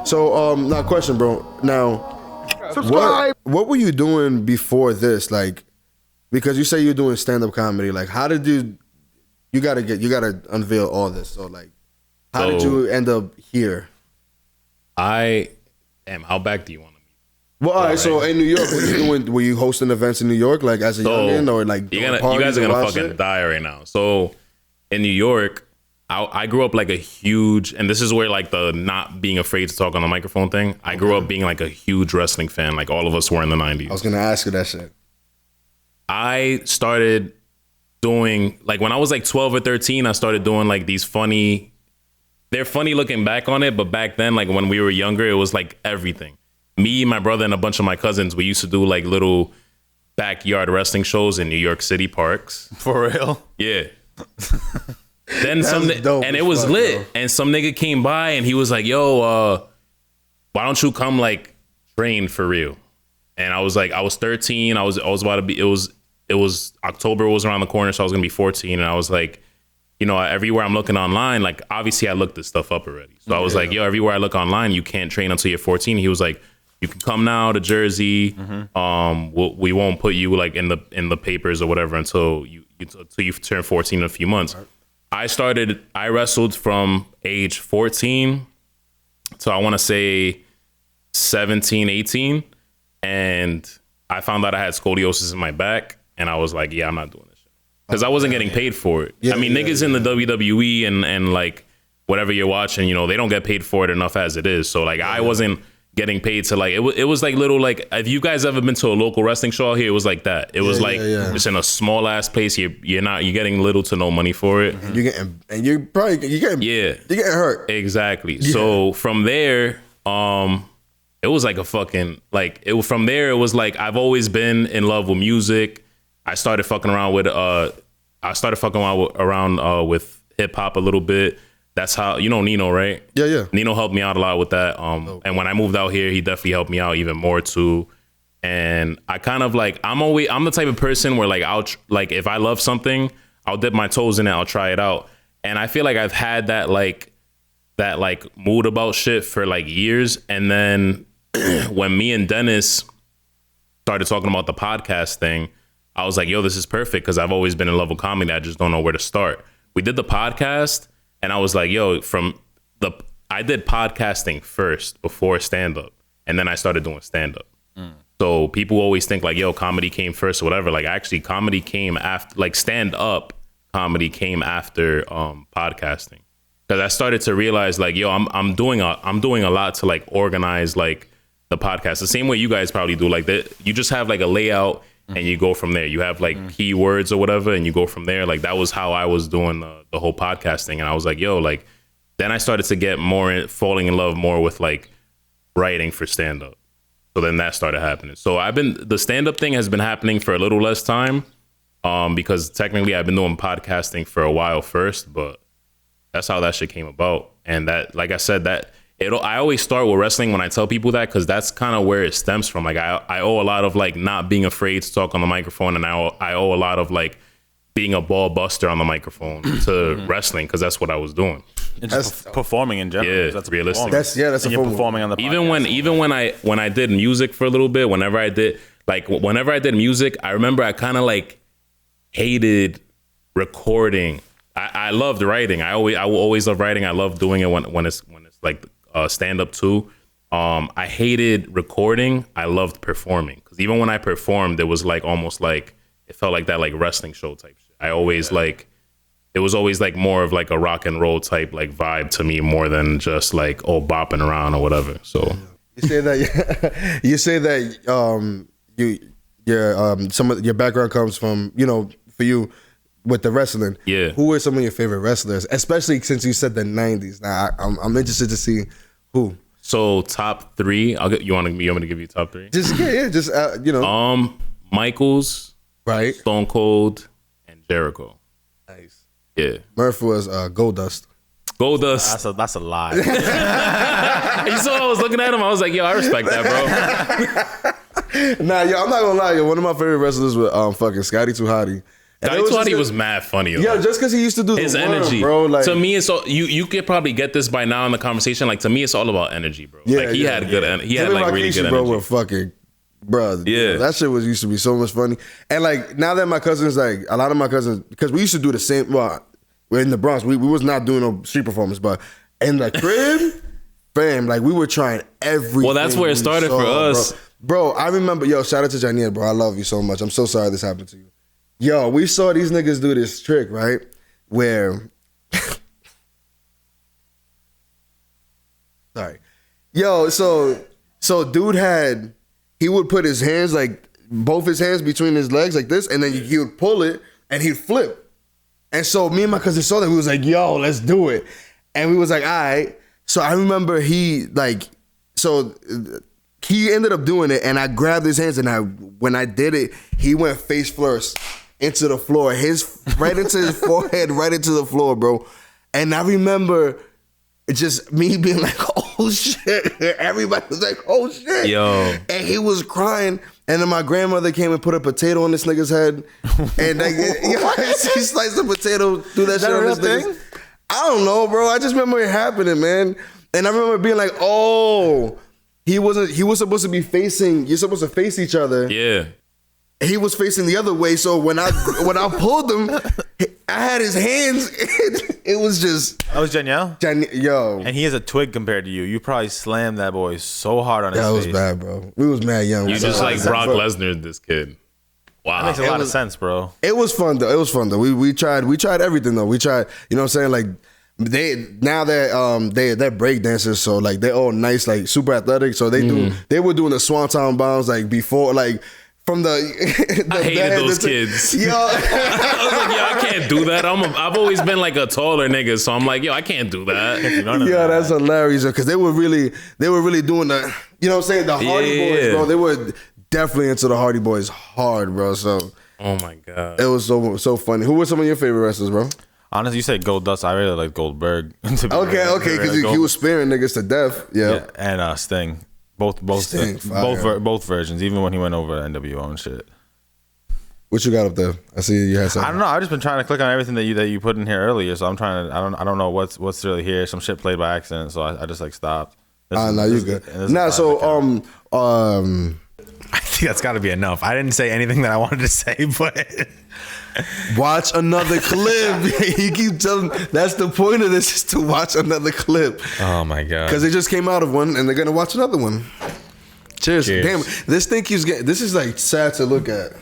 So, now question, bro. Now, what were you doing before this? Like, because you say you're doing stand-up comedy. Like, how did you gotta unveil all this. So, like, how did you end up here? How back do you want to meet? Well, all right. So in New York, were you hosting events in New York, like as a youngin, or like you guys are gonna fucking die right now. So in New York, I grew up like a huge, and this is where like the not being afraid to talk on the microphone thing. I grew up being like a huge wrestling fan, like all of us were in the 90s. I was gonna ask you that shit. I started doing, like when I was like 12 or 13, I started doing like these funny, they're funny looking back on it, but back then, like when we were younger, it was like everything. Me, my brother, and a bunch of my cousins, we used to do like little backyard wrestling shows in New York City parks. For real? Yeah. Then and it was lit. Bro. And some nigga came by and he was like, yo, why don't you come like train for real? And I was like, I was 13. I was about to be, it was October was around the corner, so I was gonna be 14. And I was like, you know, everywhere I'm looking online, like obviously I looked this stuff up already. So I was like, yo, everywhere I look online, you can't train until you're 14. He was like, you can come now to Jersey. We won't put you like in the papers or whatever until you turn 14 in a few months. Right. I wrestled from age 14 to I want to say 17, 18. And I found out I had scoliosis in my back. And I was like, yeah, I'm not doing this shit. Because I wasn't getting paid for it. Yeah, I mean, niggas in the WWE and like whatever you're watching, you know, they don't get paid for it enough as it is. So like I wasn't getting paid to like, it was like little, like if you guys ever been to a local wrestling show out here, it was like that. It was it's in a small ass place. You're getting little to no money for it. You're getting hurt. Exactly. Yeah. So from there, it was like a fucking, like from there, it was like, I've always been in love with music. I started fucking around with with hip hop a little bit. That's how, you know Nino, right? Yeah. Nino helped me out a lot with that. And when I moved out here, he definitely helped me out even more too. And I kind of like, I'm the type of person where like, if I love something, I'll dip my toes in it. I'll try it out. And I feel like I've had that mood about shit for like years. And then when me and Dennis started talking about the podcast thing, I was like, yo, this is perfect. Cause I've always been in love with comedy. I just don't know where to start. We did the podcast. And I was like, yo, I did podcasting first before stand-up. And then I started doing stand-up. So people always think like, yo, comedy came first or whatever. Like actually comedy came after, like stand-up comedy came after podcasting. Because I started to realize like, yo, I'm doing a lot to like organize like the podcast. The same way you guys probably do. Like you just have like a layout and you go from there. You have like keywords or whatever, and you go from there. Like that was how I was doing the whole podcasting. And I was like, yo, like, then I started to get falling in love more with like writing for stand-up. So then that started happening. So the stand-up thing has been happening for a little less time because technically I've been doing podcasting for a while first, but that's how that shit came about. And that, like I said, I always start with wrestling when I tell people that, because that's kind of where it stems from. Like I owe a lot of like not being afraid to talk on the microphone, and I owe a lot of like being a ball buster on the microphone to wrestling, because that's what I was doing. And just performing in general. Yeah, that's realistic. That's a you're performing on the podcast. Even when I did music for a little bit, whenever I did music, I remember I kind of like hated recording. I loved writing. I will always love writing. I love doing it when it's like stand up too. I hated recording. I loved performing, because even when I performed, it was like almost like it felt like that like wrestling show type shit. I always like, it was always like more of like a rock and roll type like vibe to me, more than just like bopping around or whatever. So you say that some of your background comes from, you know, for you with the wrestling. Yeah. Who are some of your favorite wrestlers, especially since you said the 90s? Now I'm interested to see who. So top three. You want me to give you top three? Just you know. Michaels, right? Stone Cold, and Jericho. Nice. Yeah. Murph was Goldust. That's a lie. You saw I was looking at him. I was like, yo, I respect that, bro. Nah, yo, I'm not gonna lie, yo. One of my favorite wrestlers was fucking Scotty Too Hotty. I thought he was mad funny. Yeah, just because he used to do his energy, bro. Like, to me, it's all you could probably get this by now in the conversation. Like, to me, it's all about energy, bro. Yeah, like he had good. He had like really good energy. Bro, were fucking. Bro, yeah, that shit used to be so much funny. And like now that my cousins, like a lot of my cousins, because we used to do the same. Well, we're in the Bronx. We was not doing no street performance, but in the crib, fam, like we were trying everything. Well, that's where it started for us, bro. I remember, shout out to Janier, bro. I love you so much. I'm so sorry this happened to you. Yo, we saw these niggas do this trick, right? Where, sorry, yo, so dude he would put his hands, like both his hands between his legs like this, and then he would pull it and he'd flip. And so me and my cousin saw that. We was like, yo, let's do it. And we was like, all right. So I remember he ended up doing it, and I grabbed his hands, and when I did it, he went face first into the floor, right into his forehead, right into the floor, bro. And I remember just me being like, oh shit. Everybody was like, oh shit. Yo. And he was crying. And then my grandmother came and put a potato on this nigga's head. And like, she sliced the potato, threw that shit on this thing. I don't know, bro. I just remember it happening, man. And I remember being like, oh, he was supposed to be facing, you're supposed to face each other. Yeah. He was facing the other way. So when I pulled him, I had his hands. It was just. That was Danielle? Yo. And he has a twig compared to you. You probably slammed that boy so hard on his face. That was bad, bro. We was mad young. You just like Brock Lesnar, this kid. Wow. That makes a lot of sense, bro. It was fun, though. We tried everything, though. We tried, you know what I'm saying? Like, they're break dancers, so like they're all nice, like super athletic. So they were doing the swanton bombs like before, like from the I hated those kids. Yo, I was like, yo, I can't do that. I've always been like a taller nigga, so I'm like, yo, I can't do that. Yeah, that's hilarious because they were really doing the, you know what I'm saying, the Hardy Boys, bro. They were definitely into the Hardy Boys hard, bro. So oh my god, it was so funny. Who were some of your favorite wrestlers, bro? Honestly, you said Goldust. I really like Goldberg. Okay, because he was spearing niggas to death. Yeah, and Sting. Both versions. Even when he went over to NWO and shit. What you got up there? I see you had something. I don't know. I've just been trying to click on everything that you put in here earlier. So I'm trying to. I don't know what's really here. Some shit played by accident. So I just like stopped. No, you good. Nah, so I think that's got to be enough. I didn't say anything that I wanted to say, but watch another clip. You keep telling. That's the point of this, is to watch another clip. Oh my god! Because they just came out of one and they're gonna watch another one. Cheers. Damn, this thing keeps getting. This is like sad to look at.